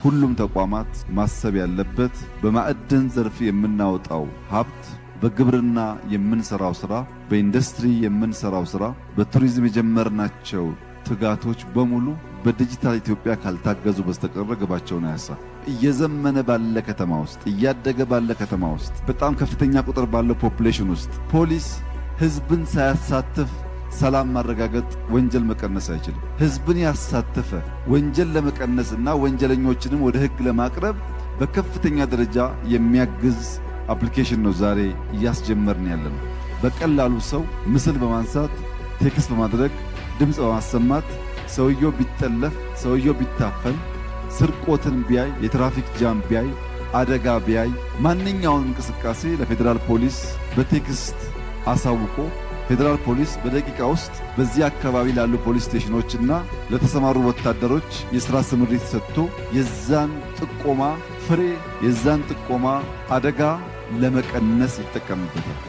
ሁሉም ተቋማት ማሰብ ያለበት በማዕድን ዘርፍ የምናወጣው ሀብት፣ በግብርና የምንሰራው ስራ፣ በኢንዱስትሪ የምንሰራው ስራ፣ በቱሪዝም የጀመርናቸው ትጋቶች በሙሉ በዲጂታል ኢትዮጵያ ካልታገዙ በስተቀር ግባቸውን አያሳኩም። እየዘመነ ባለ ከተማ ውስጥ፣ እያደገ ባለ ከተማ ውስጥ፣ በጣም ከፍተኛ ቁጥር ባለው ፖፑሌሽን ውስጥ ፖሊስ ህዝብን ሳያሳትፍ ሰላም ማረጋገጥ፣ ወንጀል መቀነስ አይችልም። ህዝብን ያሳተፈ ወንጀል ለመቀነስና ወንጀለኞችንም ወደ ህግ ለማቅረብ በከፍተኛ ደረጃ የሚያግዝ አፕሊኬሽን ነው ዛሬ እያስጀመርን ያለነው። በቀላሉ ሰው ምስል በማንሳት ቴክስት በማድረግ ድምፅ በማሰማት ሰውየው ቢጠለፍ፣ ሰውየው ቢታፈን፣ ስርቆትን ቢያይ፣ የትራፊክ ጃም ቢያይ፣ አደጋ ቢያይ ማንኛውንም እንቅስቃሴ ለፌዴራል ፖሊስ በቴክስት አሳውቆ ፌዴራል ፖሊስ በደቂቃ ውስጥ በዚህ አካባቢ ላሉ ፖሊስ ስቴሽኖችና ለተሰማሩ ወታደሮች የሥራ ስምሪት ሰጥቶ የዛን ጥቆማ ፍሬ፣ የዛን ጥቆማ አደጋ ለመቀነስ ይጠቀምበታል።